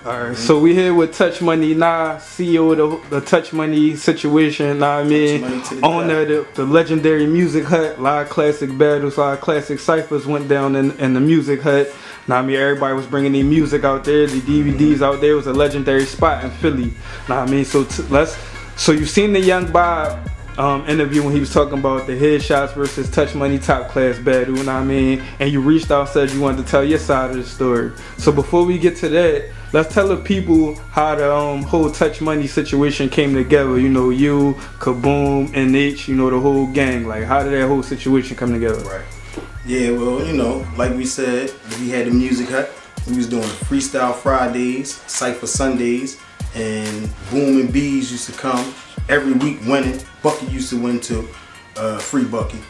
Alright, so we here with Touch Money Nah, CEO of the Touch Money situation, know what I mean? Owner of the legendary Music Hut, a lot of classic battles, a lot of classic ciphers went down in the Music Hut. Know what I mean? Everybody was bringing their music out there, the DVDs out there. It was a legendary spot in Philly, know what I mean? So you seen the Young Bob interview when he was talking about the Headshots versus Touch Money Top Class battle, you know what I mean? And you reached out and said you wanted to tell your side of the story. So before we get to that, let's tell the people how the whole Touch Money situation came together. You know, you, Kaboom, NH, you know, the whole gang. Like, how did that whole situation come together? Right. Yeah, well, you know, like we said, we had the Music Hut. We was doing Freestyle Fridays, Cypher Sundays, and Boom and Bees used to come every week winning. Bucky used to win too, Free Bucky.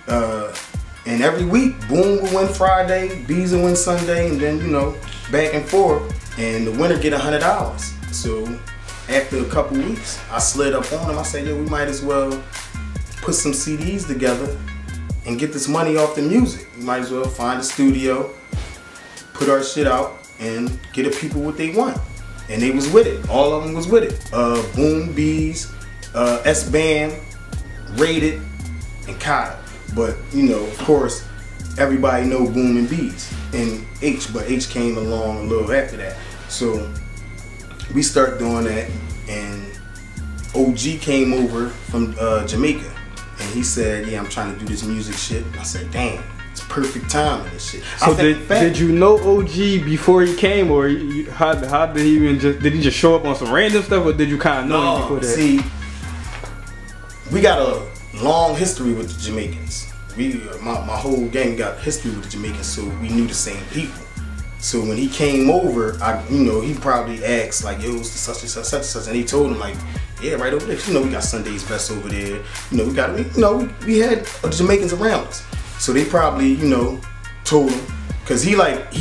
And every week, Boom would win Friday, Bees would win Sunday, and then, you know, back and forth. And the winner get $100. So after a couple weeks, I slid up on him. I said, yo, we might as well put some CDs together and get this money off the music. We might as well find a studio, put our shit out, and get the people what they want. And they was with it. All of them was with it. Boom, Bees, F.A.M.E, Rated, and Kyle. But, you know, of course, everybody know Boom and Bees and H, but H came along a little after that. So we start doing that, and OG came over from Jamaica, and he said, yeah, I'm trying to do this music shit. I said, damn, it's perfect timing and shit. So did you know OG before he came, or how did he even did he just show up on some random stuff, or did you kind of know him before that? See, we got a long history with the Jamaicans. My whole gang got history with the Jamaicans, so we knew the same people. So when he came over, you know, he probably asked like, yo, it's such and such, such and such, and he told him like, yeah, right over there. You know, we got Sunday's Best over there. You know, we had Jamaicans around us, so they probably, you know, told him, cause he not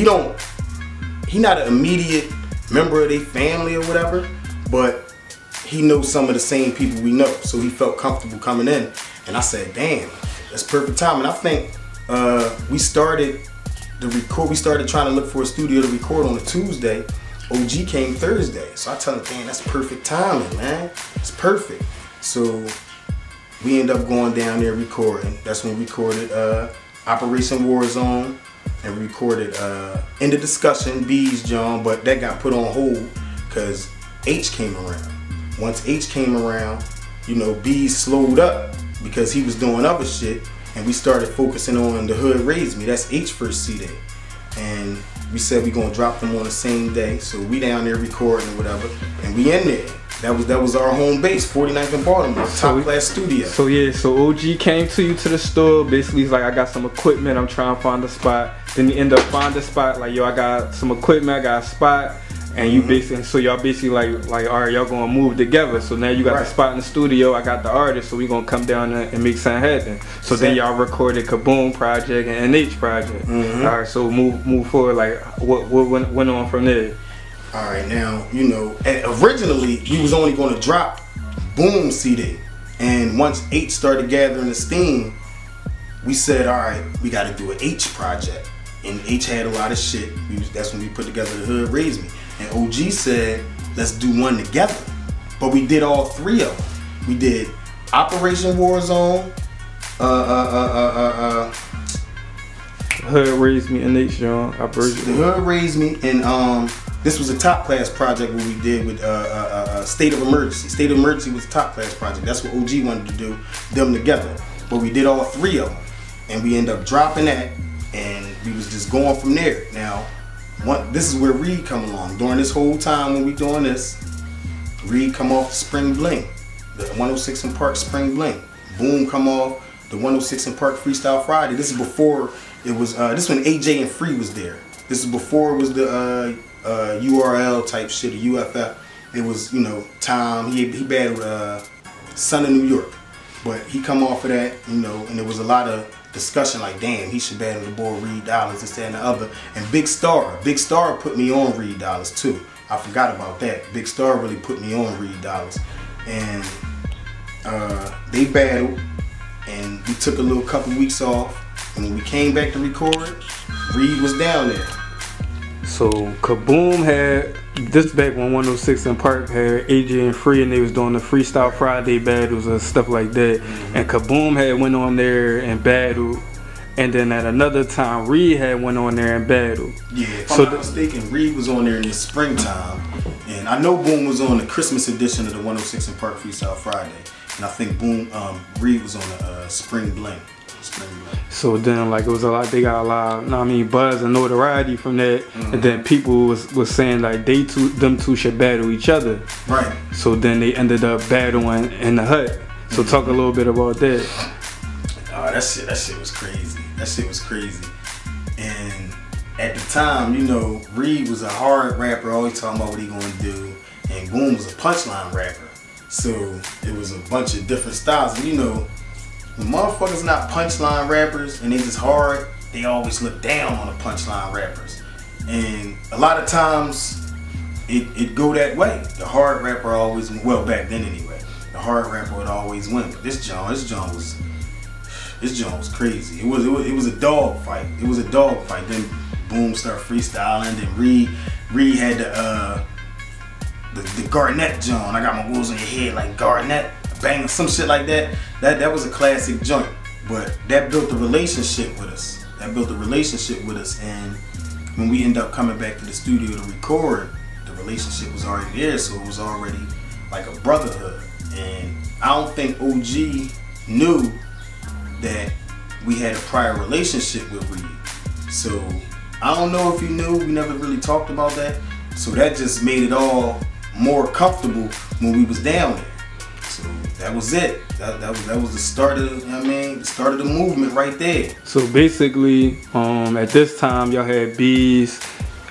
an immediate member of their family or whatever, but he knows some of the same people we know, so he felt comfortable coming in. And I said, damn, that's perfect time. And I think we started trying to look for a studio to record on a Tuesday. OG came Thursday. So I tell him, damn, that's perfect timing, man. It's perfect. So we end up going down there recording. That's when we recorded Operation Warzone, and we recorded In the Discussion, Bees, John, but that got put on hold because H came around. Once H came around, you know, Bees slowed up because he was doing other shit, and we started focusing on The Hood Raised Me. That's H first CD. And we said we gonna drop them on the same day. So we down there recording or whatever, and we in there. That was our home base, 49th and Baltimore, top class studio. So yeah, so OG came to you to the store. Basically, he's like, I got some equipment, I'm trying to find a spot. Then he end up finding a spot, like, yo, I got some equipment, I got a spot. And you basically, so y'all basically like, all right, y'all gonna move together. So now you got the spot in the studio, I got the artist, so we gonna come down and make something happen. So then y'all recorded Kaboom project and NH project. All right, so move forward. Like, what went on from there? All right, now, you know, originally we was only gonna drop Boom CD, and once H started gathering the steam, we said, all right, we got to do an H project. And H had a lot of shit. That's when we put together The Hood Raised Me. And OG said, let's do one together. But we did all three of them. We did Operation Warzone, Hood Raised Me, NH, John. The Hood Raised Me, and this was a top class project what we did with State of Emergency. State of Emergency was a top class project. That's what OG wanted to do, them together. But we did all three of them. And we ended up dropping that, and we was just going from there. Now, this is where Reed come along. During this whole time when we doing this, Reed come off the Spring Bling, the 106 and Park Spring Bling. Boom come off the 106 and Park Freestyle Friday. This is before it was, this when AJ and Free was there. This is before it was the URL type shit, the UFF. It was, you know, Tom, he battled Son of New York. But he come off of that, you know, and there was a lot of discussion like, damn, he should battle the boy Reed Dollaz, this, that, and the other. And Big Star put me on Reed Dollaz too. I forgot about that. Big Star really put me on Reed Dollaz. And they battled, and we took a couple weeks off. And when we came back to record, Reed was down there. So Kaboom had this back when 106 in Park had AJ and Free, and they was doing the Freestyle Friday battles and stuff like that. And Kaboom had went on there and battled. And then at another time, Reed had went on there and battled. Yeah, if I'm not mistaken, Reed was on there in the springtime. And I know Boom was on the Christmas edition of the 106 in Park Freestyle Friday. And I think Reed was on the Spring Blend. So then, like, it was a lot. They got a lot, I mean, buzz and notoriety from that. And then people was saying like them two should battle each other. Right. So then they ended up battling in the hut. So talk a little bit about that. Oh, that shit was crazy. That shit was crazy. And at the time, you know, Reed was a hard rapper, always talking about what he gonna do, and Boom was a punchline rapper. So it was a bunch of different styles. And you know, when motherfuckers not punchline rappers and they just hard, they always look down on the punchline rappers. And a lot of times it go that way. The hard rapper always, well, back then anyway, the hard rapper would always win. But this John was crazy. It was a dog fight. It was a dog fight. Then Boom started freestyling. Then Reed had the Garnett John. I got my wolves on your head like Garnett. Bang, some shit like that. That was a classic joint. But that built a relationship with us. And when we end up coming back to the studio to record, the relationship was already there. So it was already like a brotherhood. And I don't think OG knew that we had a prior relationship with Reed. So I don't know if he knew. We never really talked about that. So that just made it all more comfortable when we was down there. So that was it. That was the start of, you know what I mean, the start of the movement right there. So basically, at this time y'all had Bees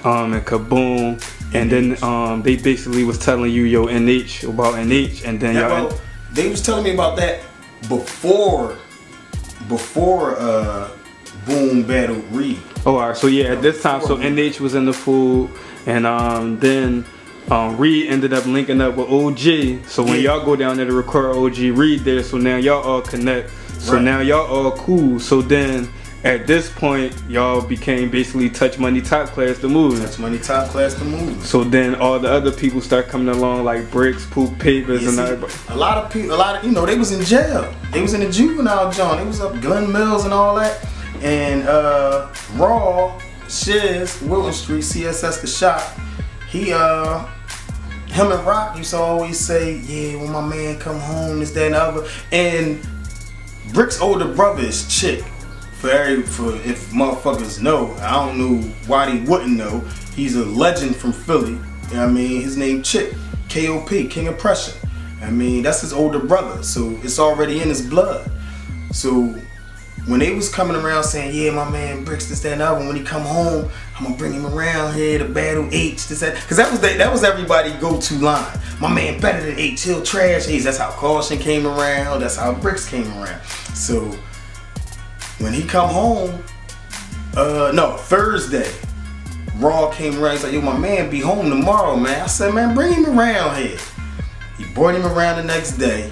and Kaboom, and then they basically was telling you yo NH about NH, and then y'all they was telling me about that before Boom battled Reed. Oh, alright. So yeah, at this time, so NH was in the food, and then Reed ended up linking up with OG. So when y'all go down there to record OG Reed there, so now y'all all connect. So now y'all all cool. So then at this point, y'all became basically Touch Money Top Class the movement. Touch Money Top Class the movement. So then all the other people start coming along like Bricks, Poop Papers, and everybody. A lot of people, you know, they was in jail. They was in the juvenile John. They was up Glen Mills and all that. And Raw, Shiz, Wilton Street, CSS the Shop. Him and Rock used to always say, yeah, when my man come home, this, that, and the other. And Brick's older brother is Chick. For if motherfuckers know, I don't know why they wouldn't know. He's a legend from Philly. You know what I mean? His name Chick, K.O.P., King of Pressure. I mean, that's his older brother, so it's already in his blood. So when they was coming around saying, yeah, my man Bricks, this, that, and the other, when he come home, I'm gonna bring him around here to battle H, this, that. Cause that was everybody's go-to line. My man better than H, he'll trash H. That's how Caution came around, that's how Bricks came around. So when he come home, Thursday, Raw came around, he's like, yo, my man be home tomorrow, man. I said, man, bring him around here. He brought him around the next day,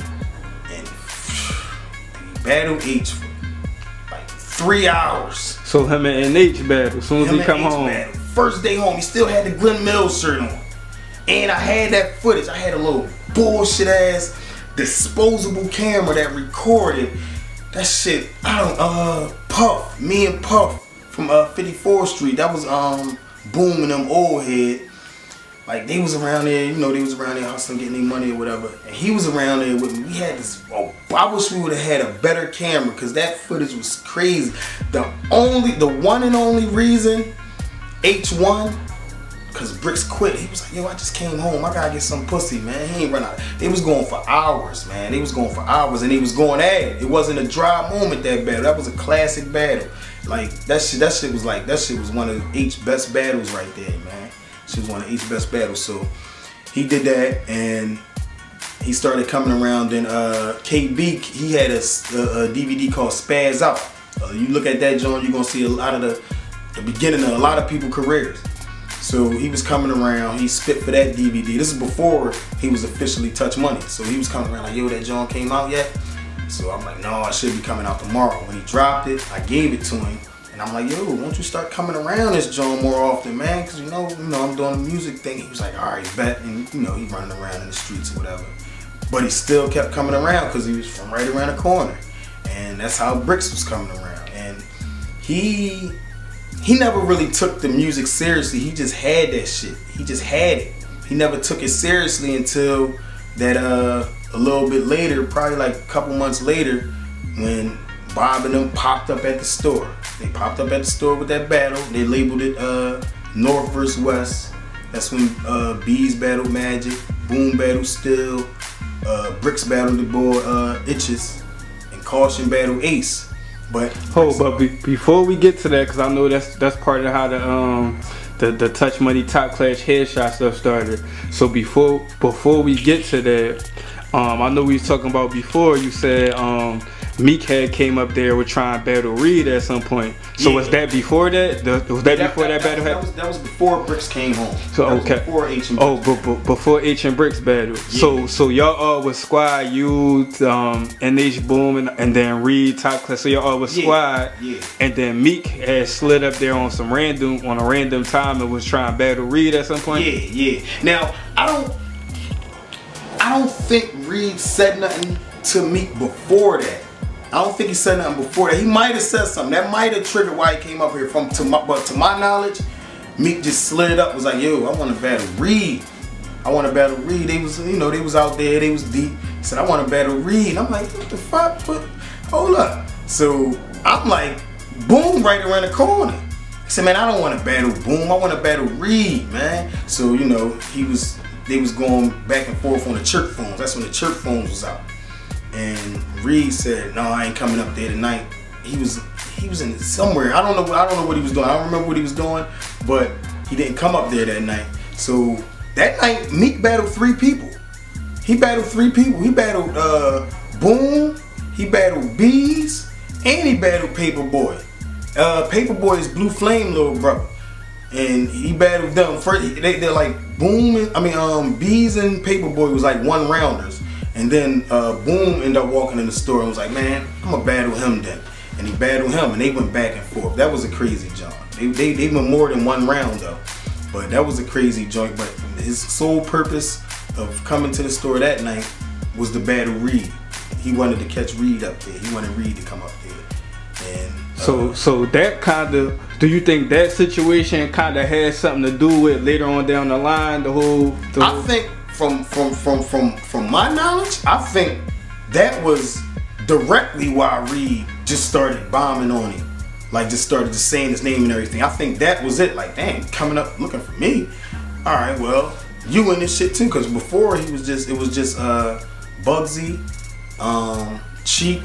and he battled H for like 3 hours. So him and NH battle, as soon as he come home. First day home, he still had the Glen Mills shirt on. And I had that footage. I had a little bullshit ass disposable camera that recorded that shit. Puff, me and Puff from 54th Street. That was Boom and them old head. Like they was around there, you know, they was around there hustling, getting their money or whatever. And he was around there with me. We had this, I wish we would have had a better camera because that footage was crazy. The one and only reason H1, because Bricks quit. He was like, yo, I just came home. I gotta get some pussy, man. He ain't run out. They was going for hours, man. They was going for hours and they was going at it. It wasn't a dry moment, that battle. That was a classic battle. Like that shit was one of H's best battles right there, man. She was one of H's best battles. So he did that and he started coming around. Then KB, he had a DVD called Spaz Out. You look at that joint, you're gonna see a lot of the beginning of a lot of people's careers. So he was coming around, he spit for that DVD. This is before he was officially Touch Money. So he was coming around like, yo, that joint came out yet? So I'm like, no, I should be coming out tomorrow. When he dropped it, I gave it to him. And I'm like, yo, won't you start coming around this joint more often, man? Because you know, I'm doing the music thing. He was like, all right, bet. And you know, he running around in the streets or whatever. But he still kept coming around because he was from right around the corner. And that's how Bricks was coming around. And he never really took the music seriously. He just had that shit. He just had it. He never took it seriously until that a little bit later, probably like a couple months later, when Bob and them popped up at the store. They popped up at the store with that battle. They labeled it North vs. West. That's when Bees battled Magic, Boom battled Still, Bricks battled the boy Itches, and Caution battled Ace. But before we get to that, because I know that's part of how the Touch Money Top Class headshot stuff started. So before we get to that, I know we was talking about before. You said Meek had came up there with trying to battle Reed at some point. So was that before that? Was that before that battle happened? That was before Bricks came home. So okay. Before H and Bricks. Before H and Bricks battle. Yeah. So y'all all was squad. You, NH Boom, and then Reed Top Class. So y'all all was squad. Yeah. And then Meek had slid up there on a random time and was trying to battle Reed at some point. Yeah. Now I don't think Reed said nothing to Meek before that. I don't think he said nothing before that. He might have said something. That might have triggered why he came up here. But to my knowledge, Meek just slid up, was like, yo, I want to battle Reed. I want to battle Reed. They was, you know, they was out there, they was deep. He said, I want to battle Reed. I'm like, what the fuck? But hold up. So I'm like, Boom right around the corner. He said, man, I don't want to battle Boom. I want to battle Reed, man. So, you know, they was going back and forth on the chirp phones. That's when the chirp phones was out. And Reed said, no, I ain't coming up there tonight. He was in somewhere. I don't know what he was doing. I don't remember what he was doing, but he didn't come up there that night. So that night, Meek battled 3 people. He battled 3 people. He battled Boom, he battled Bees, and he battled Paperboy. Paperboy is Blue Flame little brother. And he battled them first. They're like Bees and Paperboy was like 1-rounders. And then Boom ended up walking in the store and was like, man, I'm gonna battle him then. And he battled him and they went back and forth. That was a crazy joint. They went more than 1 round though. But that was a crazy joint. But his sole purpose of coming to the store that night was to battle Reed. He wanted to catch Reed up there. He wanted Reed to come up there. And so that kind of, do you think that situation kind of had something to do with later on down the line, the whole I think from my knowledge, I think that was directly why Reed just started bombing on him. Like just started just saying his name and everything. I think that was it. Like, damn, coming up looking for me. Alright, well, you in this shit too, because before it was just Bugsy, Cheek,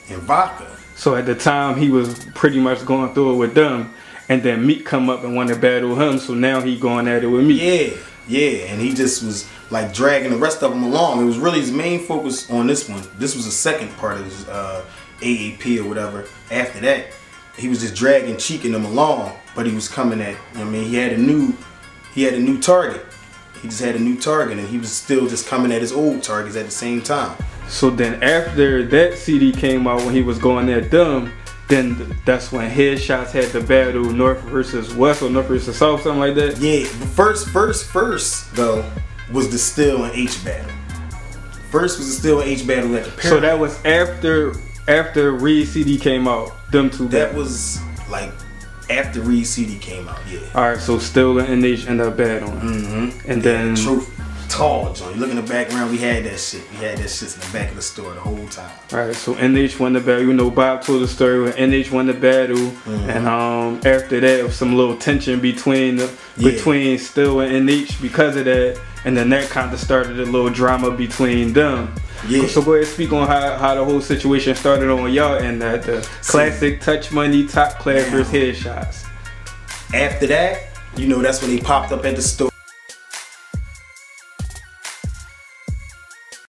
and Vodka. So at the time he was pretty much going through it with them, and then Meek come up and want to battle him, so now he going at it with Meek. Yeah, and he just was like dragging the rest of them along. It was really his main focus on this one. This was the second part of his AAP or whatever. After that, he was just dragging Cheek and them along, but he was coming at, I mean, he had a new target. He just had a new target, and he was still just coming at his old targets at the same time. So then after that CD came out, when he was going at them, then that's when Headshots had the battle North versus West or North versus South, something like that. Yeah, the first though was the Still and H battle. First was the Still and H battle at the Pyramid. So that was after Reed CD came out. Them two. That was like after Reed CD came out. Yeah. All right, so Still and NH ended up battling. And then Truth. Tall joint. You look in the background, we had that shit. We had that shit in the back of the store the whole time. Alright, so NH won the battle. You know, Bob told the story when NH won the battle, and after that, some little tension between Still and NH because of that, and then that kind of started a little drama between them. Yeah. So go ahead and speak on how the whole situation started on y'all and the classic Touch Money Top Class versus Headshots. After that, you know, that's when he popped up at the store.